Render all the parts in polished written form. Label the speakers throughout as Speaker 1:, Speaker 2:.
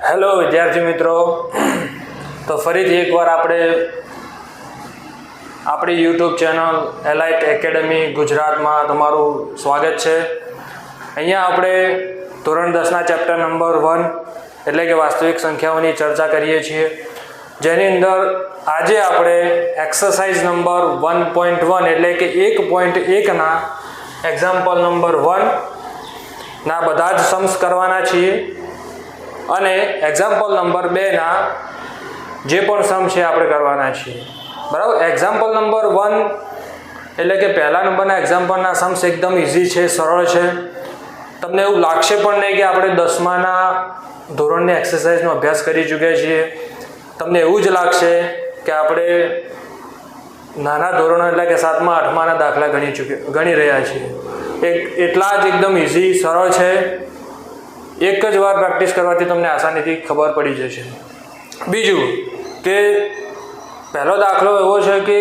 Speaker 1: Hello વિદ્યાર્થી મિત્રો, તો ફરીથી એકવાર આપણે આપણી યુટ્યુબ ચેનલ એલાઇટ એકેડમી ગુજરાતમાં તમારું સ્વાગત છે. અહીંયા આપણે ધોરણ 10ના ચેપ્ટર નંબર 1 એટલે કે વાસ્તવિક સંખ્યાઓની ચર્ચા કરીએ છીએ, જેની અંદર આજે આપણે એક્સરસાઇઝ નંબર 1.1 એટલે કે 1.1ના એક્ઝામ્પલ નંબર 1 ના બધા જ सम्स કરવાના છીએ અને એક્ઝામ્પલ નંબર 2ના જે પણ સમ છે આપણે કરવાના છીએ. બરાબર. એક્ઝામ્પલ નંબર 1 એટલે કે પહેલા નંબરના એક્ઝામ્પલના सम्स એકદમ ઇઝી છે, સરળ છે. તમને એવું લાગશે પણ નહીં કે આપણે 10માના ધોરણની એક્સરસાઇઝનો અભ્યાસ કરી ચૂક્યા છીએ. તમને એવું જ લાગશે કે આપણે નાના ધોરણો એટલે કે 7મા 8માના દાખલા ગણી રહ્યા છીએ. એટલા જ એકદમ ઇઝી, સરળ છે. એક જ વાર પ્રેક્ટિસ કરવાથી તમને આસાનીથી ખબર પડી જશે. બીજું કે પહેલો દાખલો એવો છે કે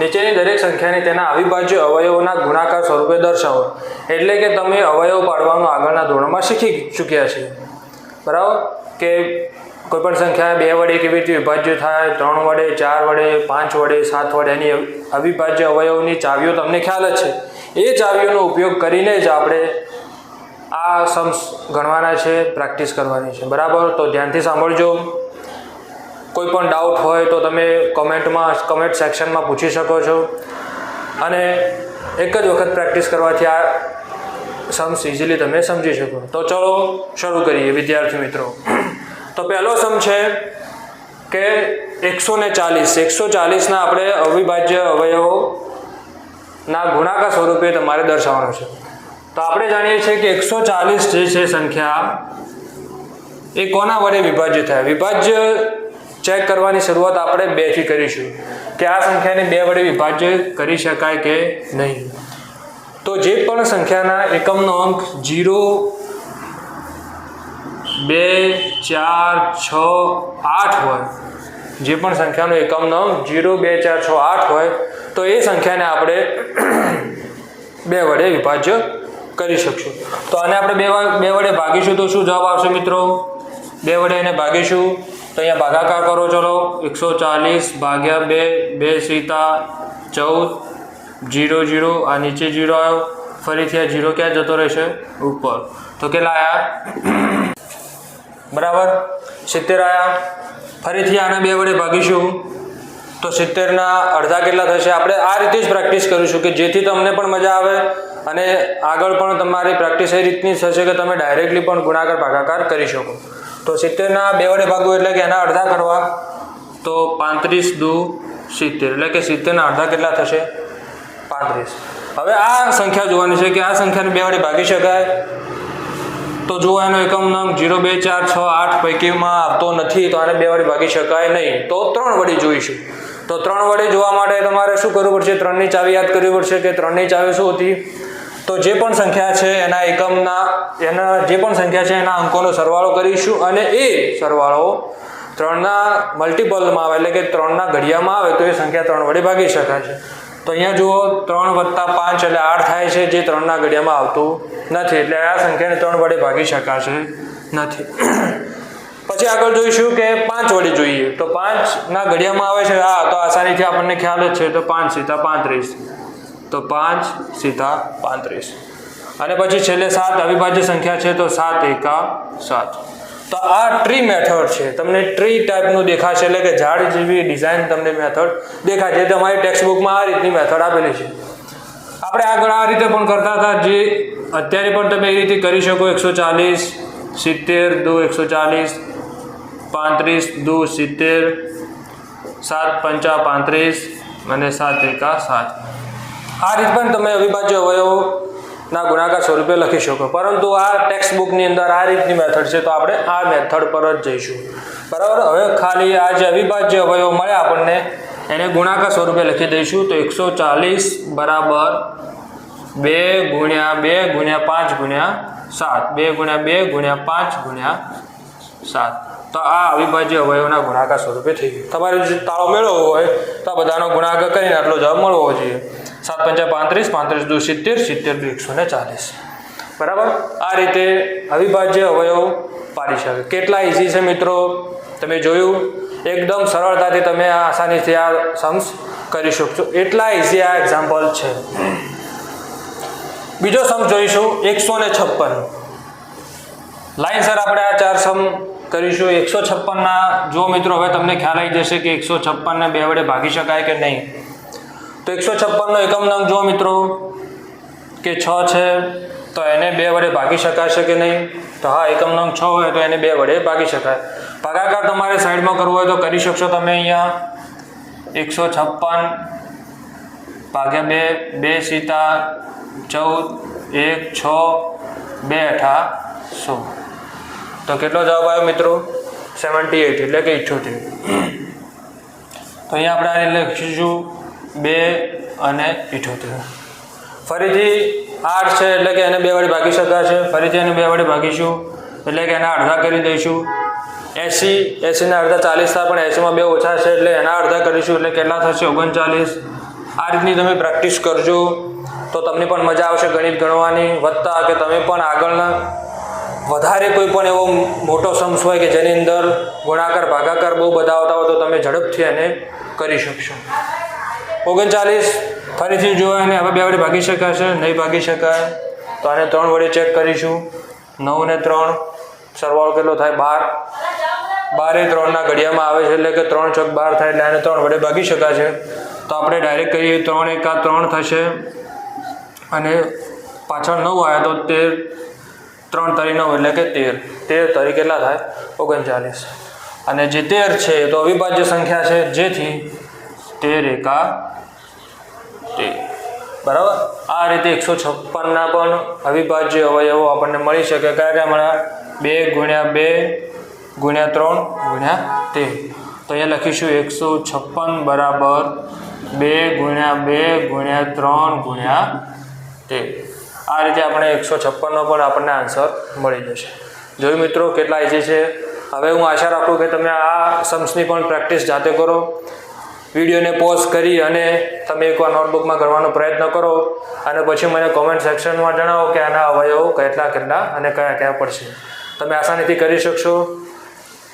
Speaker 1: નીચેની દરેક સંખ્યાને તેના અવિભાજ્ય અવયવોના ગુણાકાર સ્વરૂપે દર્શાવો. એટલે કે તમે અવયવ પાડવાનું આગળના ધોરણમાં શીખી ચૂક્યા છે. બરાબર. કે કોઈપણ સંખ્યા 2 વડે કેવી રીતે વિભાજ્ય થાય, 3 વડે, 4 વડે, 5 વડે, 7 વડે, એની અવિભાજ્ય અવયવોની ચાવીઓ તમને ખ્યાલ જ છે. એ ચાવીઓનો ઉપયોગ કરીને જ આપણે આ सम्स ગણવાના છે, પ્રેક્ટિસ કરવાની છે. બરાબર. તો ધ્યાનથી સાંભળજો. કોઈ પણ ડાઉટ હોય તો તમે કમેન્ટ સેક્શનમાં પૂછી શકો છો અને એક જ વખત પ્રેક્ટિસ કરવાથી આ सम्स ઇઝીલી તમે સમજી શકો. તો ચલો શરૂ કરીએ વિદ્યાર્થી મિત્રો. તો પહેલો સમ છે કે 140ના આપણે અવિભાજ્ય અવયવોના ગુણાકાર સ્વરૂપે તમારે દર્શાવવાનો છે. તો આપણે જાણીએ છીએ કે 140 જે છે સંખ્યા એ કોના વડે વિભાજ્ય થાય. વિભાજ્ય ચેક કરવાની શરૂઆત આપણે 2 થી કરીશું કે આ સંખ્યાને 2 વડે વિભાજ્ય કરી શકાય કે નહીં. તો જે પણ સંખ્યાના એકમનો અંક 0, 2, 4, 6, 8 હોય, જે પણ સંખ્યાનો એકમનો અંક 0, 2, 4, 6, 8 હોય, તો એ સંખ્યાને આપણે 2 વડે વિભાજ્ય કરી શકશું. તો આને આપણે 2 વડે ભાગીશું તો શું જવાબ આવશે મિત્રો? 2 વડે એને ભાગીશું તો અહીંયા ભાગાકાર કરો. ચલો 140 ભાગ્યા 2, 2 સીતા 14, 0 0, આ નીચે 0 આવ્યો, ફરીથી આ 0 ક્યાં જતો રહેશે? ઉપર. તો કેટલા આવ્યા? બરાબર 70 આવ્યા. ફરીથી આને 2 વડે ભાગીશું તો 70ના અડધા કેટલા થશે? આપણે આ રીતે જ પ્રેક્ટિસ કરીશું કે જેથી તમને પણ મજા આવે અને આગળ પણ તમારી પ્રેક્ટિસ એ રીતની થશે કે તમે ડાયરેક્ટલી પણ ગુણાકાર ભાગાકાર કરી શકો. તો 70ના 2 વડે ભાગવું એટલે કે એના અડધા કરવા, તો 35 દુ 70 એટલે કે 70ના અડધા કેટલા થશે? 35. હવે આ સંખ્યા જોવાની છે કે આ સંખ્યાને 2 વડે ભાગી શકાય. તો જો એનો એકમનો અંક 0, 2, 4, 6, 8 પૈકીમાં આવતો નથી તો આને 2 વડે ભાગી શકાય નહીં. તો 3 વડે જોઈશું. તો 3 વડે જોવા માટે તમારે શું કરવું પડશે? 3ની ચાવી યાદ કરવી પડશે કે 3ની ચાવી શું હતી? તો જે પણ સંખ્યા છે એના અંકોનો સરવાળો કરીશું અને એ સરવાળો 3ના મલ્ટિપલમાં આવે એટલે કે 3ના ઘડિયામાં આવે તો એ સંખ્યા 3 વડે ભાગી શકાય છે. તો અહીંયા જુઓ 3 + 5 એટલે 8 થાય છે, જે 3ના ઘડિયામાં આવતું નથી, એટલે આ સંખ્યાને 3 વડે ભાગી શકાશે નથી. પછી આગળ જોઈશું કે 5 વડે જોઈએ. તો 5ના ઘડિયામાં આવે છે, હા, તો આસાનીથી આપણને ખ્યાલ જ છે. તો 5 સીતા 35, તો 5 સીતા 35. અને પછી છેલ્લે 7 અવિભાજ્ય સંખ્યા છે, તો 7 એકા 7. તો આ ટ્રી મેથડ છે. તમને ટ્રી ટાઈપનું દેખાશે એટલે કે ઝાડ જેવી ડિઝાઇન તમને મેથડ દેખાય છે. તમારી ટેક્સ્ટબુકમાં આ રીતની મેથડ આપેલી છે. આપણે આગળ આ રીતે પણ કરતા હતા, જે અત્યારે પણ તમે એ રીતે કરી શકો. 140 70 દુ 140, 35 દુ 70, 7 પંચા 35 અને 7 એકા 7. આ રીત પણ તમે અવિભાજ્ય અવયવોના ગુણાકાર સ્વરૂપે લખી શકો. પરંતુ આ ટેક્સ્ટબુકની અંદર આ રીતની મેથડ છે, તો આપણે આ મેથડ પર જ જઈશું. બરાબર. હવે ખાલી આ જે અવિભાજ્ય અવયવ મળે આપણને એને ગુણાકાર સ્વરૂપે લખી દઈશું. તો 140 બરાબર 2 ગુણ્યા 2 ગુણ્યા 5 ગુણ્યા 7, 2 ગુણ્યા 2 ગુણ્યા 5 ગુણ્યા 7. તો આ અવિભાજ્ય અવયવોના ગુણાકાર સ્વરૂપે થઈ ગયું. તમારે જે તાળો મેળવવો હોય તો આ બધાનો ગુણાકાર કરીને આટલો જવાબ મળવો જોઈએ. 7 પંચા 35, 35 દુ 70, 70 દુ 140. બરાબર, આ રીતે અવિભાજ્ય અવયવ પાડી શકે. કેટલા ઇઝી છે મિત્રો, તમે જોયું, એકદમ સરળતાથી તમે આ આસાનીથી આ સમ્સ કરી શકશો, એટલા ઇઝી આ એક્ઝામ્પલ છે. બીજો સમ જોઈશું 156. લાઈનસર આપણે આ 4 સમ કરીશું. 156 ના જો મિત્રો હવે તમને ખ્યાલ આવી જશે કે 156 ને 2 વડે ભાગી શકાય કે નહીં. તો 156 નો એકમ નંગ જો મિત્રો કે 6 છે, તો એને 2 વડે ભાગી શકાશે કે નહીં? તો હા, એકમ નંગ 6 હોય તો એને 2 વડે ભાગી શકાય. ભાગાકાર તમારે સાઈડમાં કરવો હોય તો કરી શકશો તમે. અહીંયા 156 ભાગ્યા 2, 2 સીતા 14, 1 6, 2 અઠા 100. તો કેટલો જવાબ આવ્યો મિત્રો? 78 એટલે કે 78. તો અહીંયા આપણે આ લખીશું 2 અને 78. ફરીથી 8 છે એટલે કે એને 2 વડે ભાગી શકાશે. ફરીથી એને 2 વડે ભાગીશું એટલે કે એના અડધા કરી દઈશું. 80 ના અડધા 40 થાય, પણ 80 માં 2 ઓછા છે એટલે એના અડધા કરીશું એટલે કેટલા થશે? 39. આ રીતની તમે પ્રેક્ટિસ કરજો તો તમને પણ મજા આવશે ગણિત ગણવાની, વત્તા કે તમે પણ આગળના વધારે કોઈ પણ એવો મોટો સમ્સ હોય કે જેની અંદર ગુણાકાર ભાગાકાર બહુ બધા આવતા હોય તો તમે ઝડપથી એને કરી શકશો. 39 ફરીથી જો એને હવે 2 વડે ભાગી શકાશે? નહીં ભાગી શકાય. તો આને 3 વડે ચેક કરીશું. 9 ને 3 સરવાળો કેટલો થાય? 12. 12 એ 3 ના ઘડિયામાં આવે છે એટલે કે 3 ચોક 12 થાય એટલે આને 3 વડે ભાગી શકાશે. તો આપણે ડાયરેક્ટ કરીએ. 3 એકા 3 થશે અને પાછળ 9 આવ્યા તો 13, 3 તરી 9 એટલે કે 13 તરી કેટલા થાય? 39. અને જે 13 છે તો અવિભાજ્ય સંખ્યા છે, જેથી 13 એકા 13. બરાબર, આ રીતે 156 ના પણ અવિભાજ્ય અવયવો આપણને મળી શકે. કયા કયા મળ્યા? 2 ગુણ્યા 2 ગુણ્યા 3 ગુણ્યા 13. તો અહીંયા લખીશું 156 બરાબર 2 ગુણ્યા 2 ગુણ્યા 3 ગુણ્યા 13. આ રીતે આપણે 156 નો પણ આપણને આન્સર મળી જશે. જોયું મિત્રો કેટલા ઇઝી છે. હવે હું આશા રાખું કે તમે આ સમ્સની પણ પ્રેક્ટિસ જાતે કરો. વિડીયોને પોઝ કરી અને તમે એકવાર નોટબુકમાં કરવાનો પ્રયત્ન કરો અને પછી મને કોમેન્ટ સેક્શનમાં જણાવો કે આના અવયવો કેટલા કેટલા અને કયા કયા પડશે. તમે આસાનીથી કરી શકશો.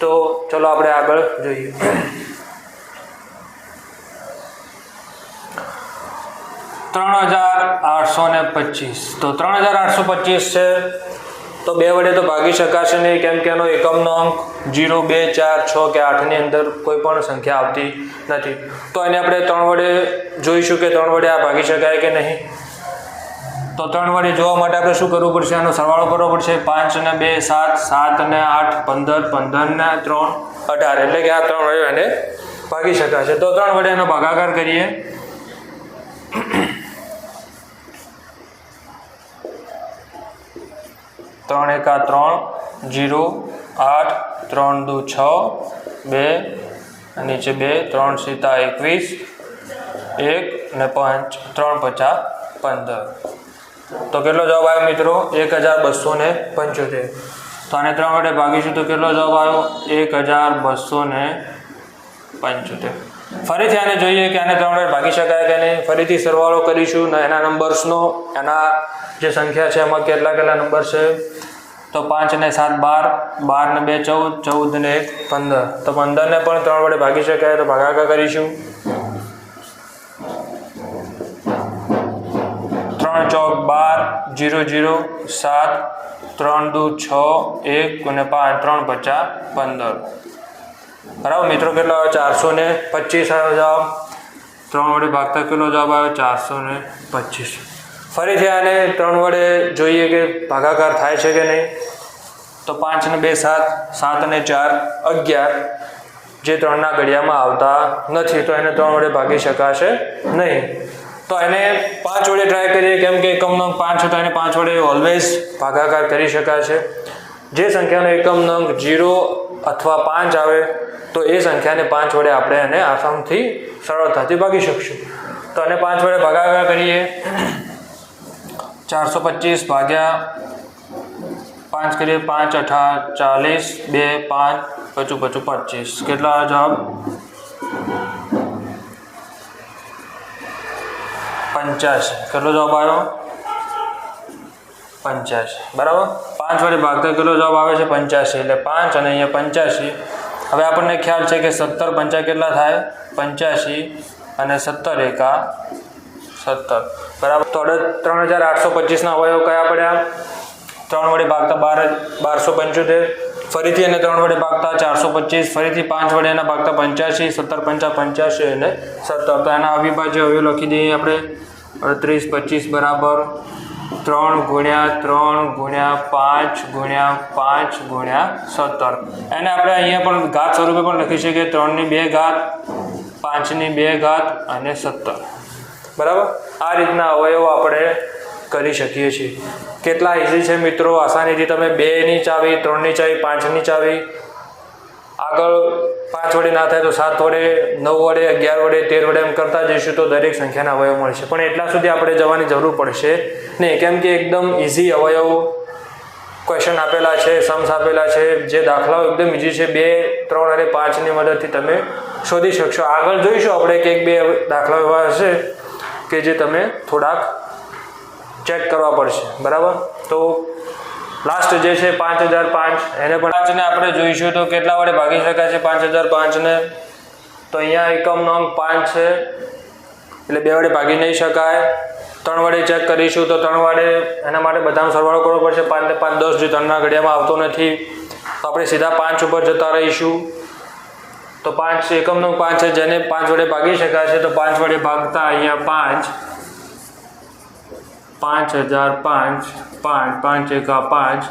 Speaker 1: તો ચલો આપણે આગળ જોઈએ. $3,825. તો 3,825 છે તો 2 વડે તો ભાગી શકાશે નહીં, કેમ કે એનો એકમનો અંક 0, 2, 4, 6 કે 8 ની અંદર કોઈ પણ સંખ્યા આવતી નથી. તો એને આપણે 3 વડે જોઈશું કે 3 વડે આ ભાગી શકાય કે નહીં. તો 3 વડે જોવા માટે આપણે શું કરવું પડશે? આનો સરવાળો કરવો પડશે. 5 ને 2 7, 7 ને 8 15, 15 ને 3 18 એટલે કે આ 3 વડે એને ભાગી શકાશે. તો 3 વડે એનો ભાગાકાર કરીએ. 3 એકા 3 0 8 3 દુ 6 2 નીચે 2 3 સીતા 21 1 ને 5 3 પચા 15. તો કેટલો જવાબ આવ્યો મિત્રો? 1275. તો આને 3 વડે ભાગીશું તો કેટલો જવાબ આવ્યો? 1275. ફરીથી આને જોઈએ કે આને 3 વડે ભાગી શકાય કે નહીં. ફરીથી સરવાળો કરીશું એના નંબર્સનો. એના જે સંખ્યા છે એમાં કેટલા કેટલા નંબર છે? તો 5 ને 7 12, 12 ને 2 14, 14 ને 1 15. તો 15 ને પણ 3 વડે ભાગી શકાય તો ભાગાકાર કરીશું. 3 ચોક 12 0 0 7 3 દુ 6 1 અને 5 3 પચા 15. બરાબર મિત્રો, કેટલો આવ્યો? 425 આવ્યો જવાબ. 3 વડે ભાગતા કેટલો જવાબ આવ્યો? 425. ફરીથી આને 3 વડે જોઈએ કે ભાગાકાર થાય છે કે નહીં. તો 5 ને 2 7, 7 ને 4 11 જે 3 ના ઘડિયામાં આવતા નથી, તો એને 3 વડે ભાગી શકાશે નહીં. તો એને 5 વડે ટ્રાય કરીએ, કેમ કે એકમ નંગ 5 છે તો એને 5 વડે ઓલવેઝ ભાગાકાર કરી શકાશે. જે સંખ્યાનો એકમ નંગ 0 અથવા 5 આવે તો એ સંખ્યાને 5 વડે આપણે એને આસાનથી સરળતાથી ભાગી શકશું. તો એને 5 વડે ભાગાકાર કરીએ. 425 ભાગ્યા 5 કરીએ. 5 અઠા 40, 2 5 પચું 25. કેટલા જવાબ? 85. કેટલો જવાબ આવ્યો? 85, બરાબર. 5 વડે ભાગતા કેટલો જવાબ આવે છે? 85. એટલે 5 અને અહીંયા 85. હવે આપણને ખ્યાલ છે કે 17 પંચા કેટલા થાય? 85 અને 17 એકા 17, બરાબર. તો 3825ના અવયવ કયા પડ્યા? 3 વડે ભાગતા 1275, ફરીથી એને 3 વડે ભાગતા 425, ફરીથી 5 વડે એના ભાગતા 85, 17 પંચા 85 અને 17. તો એના અવિભાજ્ય અવયવ લખી દઈએ આપણે. 38 25 બરાબર 3 ગુણ્યા 3 ગુણ્યા 5 ગુણ્યા 5 ગુણ્યા 17. એને આપણે અહીંયા પણ ઘાત સ્વરૂપે પણ લખી શકીએ. 3 ની 2 ઘાત, 5 ની 2 ઘાત અને 17, બરાબર. આ રીતના અવયવો આપણે કરી શકીએ છીએ. કેટલા ઇઝી છે મિત્રો, આસાનીથી તમે 2 ની ચાવી, 3 ની ચાવી, 5 ની ચાવી, આગળ 5 વડે ના થાય તો 7 વડે, 9 વડે, 11 વડે, 13 વડે એમ કરતા જઈશું તો દરેક સંખ્યાના અવયવ મળશે. પણ એટલા સુધી આપણે જવાની જરૂર પડશે નહીં, કેમ કે એકદમ ઇઝી અવયવ ક્વેશ્ચન આપેલા છે, સમ્સ આપેલા છે, જે દાખલાઓ એકદમ ઇઝી છે. 2, 3 અને 5 ની મદદથી તમે શોધી શકશો. આગળ જોઈશું આપણે કે 1-2 દાખલા એવા હશે કે જે તમે થોડાક ચેક કરવા પડશે, બરાબર. તો લાસ્ટ જે છે 5005, એને પણ 5 ને આપણે જોઈશું તો કેટલા વડે ભાગી શકાય છે 5005 ને? તો અહીંયા એકમનો અંક 5 છે એટલે 2 વડે ભાગી નહીં શકાય. 3 વડે ચેક કરીશું તો 3 વડે એના માટે બધાનો સરવાળો કરવો પડશે. 5 ને 5 10, જે 3ના ઘડિયામાં આવતો નથી તો આપણે સીધા 5 ઉપર જતા રહીશું. તો 5 એકમનો 5 છે જેને 5 વડે ભાગી શકાય છે. તો 5 વડે ભાગતા અહીંયા 5005, 5 5 એકા 5.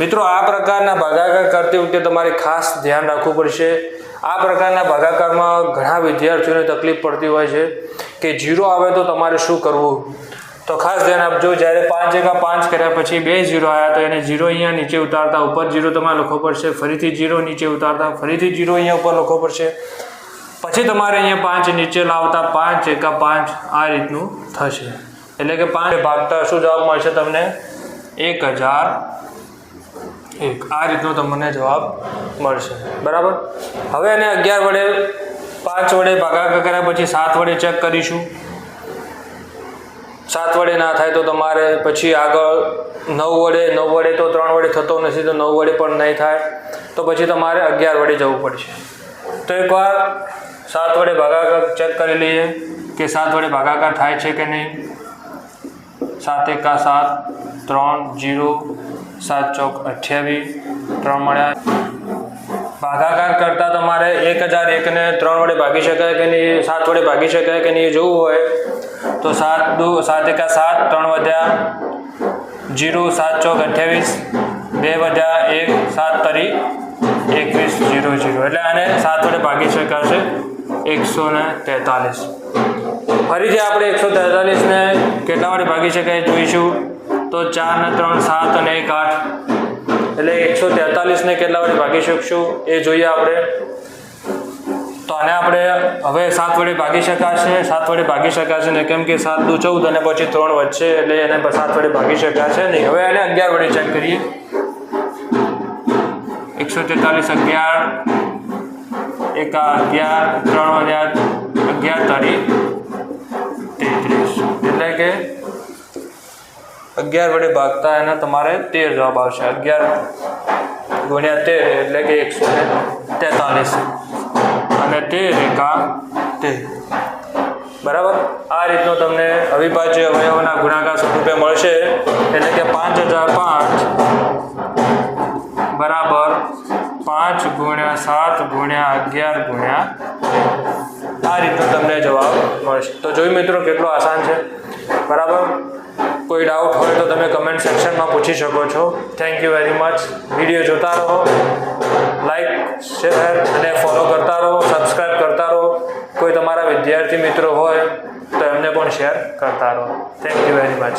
Speaker 1: મિત્રો આ પ્રકારના ભાગાકાર કરતી વખતે તમારે ખાસ ધ્યાન રાખવું પડશે. આ પ્રકારના ભાગાકારમાં ઘણા વિદ્યાર્થીઓને તકલીફ પડતી હોય છે કે 0 આવે તો તમારે શું કરવું. તો ખાસ ધ્યાન આપજો. જ્યારે 5 એકા 5 કર્યા પછી 2 0 આવ્યા તો એને 0 અહીંયા નીચે ઉતારતા ઉપર 0 તમારે લખવો પડશે, ફરીથી 0 નીચે ઉતારતા ફરીથી 0 અહીંયા ઉપર લખવો પડશે, પછી તમારે અહીંયા 5 નીચે લાવતા 5 એકા 5 આ રીતનું થશે. એટલે કે 5 ભાગતા શું જવાબ મળશે તમને? 1001. આ રીતનો તમને જવાબ મળશે, બરાબર. હવે એને 11 વડે 5 વડે ભાગાકાર કર્યા પછી 7 વડે ચેક કરીશું. 7 વડે ના થાય તો તમારે પછી આગળ 9 વડે તો 3 વડે થતો નથી તો 9 વડે પણ નહીં થાય તો પછી તમારે 11 વડે જવું પડશે. તો એકવાર 7 વડે ભાગાકાર ચેક કરી લઈએ કે 7 વડે ભાગાકાર થાય છે કે નહીં. 7 એકા 7, 3 0, 7 ચોક 28, 3 મળ્યા. ભાગાકાર કરતા તમારે 1001 ને 3 વડે ભાગી શકાય કે નહીં, 7 વડે ભાગી શકાય કે નહીં જોવું હોય તો 7 એકા 7, 3 વધ્યા 0, 7 ચોક 28, 2 વધ્યા 1, 7 તરી 21, 0 0. એટલે આને 7 વડે ભાગી શકાશે 143. ફરીથી આપણે 143 ને કેટલા વડે ભાગી શકાય જોઈશું. તો 4 ને 3 7 અને 1 8, એટલે 143 ને કેટલા વડે ભાગી શકશું એ જોઈએ આપણે. તો આને આપણે હવે 7 વડે ભાગી શકાશે. 7 વડે ભાગી શકાશે ને, કેમ કે 7 દુ 14 અને પછી 3 વધશે એટલે એને 7 વડે ભાગી શકાશે નહીં. હવે એને 11 વડે ચેક કરીએ. 143 11 એકા 11, 3 વધ્યા 11 તારી 33, એટલે કે 11 વડે ભાગતા એના તમારે 13 જવાબ આવશે. 11 ગુણ્યા 13 એટલે કે 143 અને 13 એકા 13, બરાબર. આ રીતનો તમને અવિભાજ્ય અવયવોના ગુણાકાર સ્વરૂપે મળશે. એટલે કે 5005 બરાબર 5 ગુણ્યા 7 ગુણ્યા 11 ગુણ્યા આ રીતનો તમને જવાબ મળશે. તો જોઈ મિત્રો કેટલો આસાન છે, બરાબર. કોઈ ડાઉટ હોય તો તમે કમેન્ટ સેક્શનમાં પૂછી શકો છો. Thank you very much. Video જોતા રહો, લાઈક શેર અને ફોલો કરતા રહો, સબસ્ક્રાઈબ કરતા રહો. કોઈ તમારા વિદ્યાર્થી મિત્રો હોય તો એમને પણ શેર કરતા રહો. Thank you very much.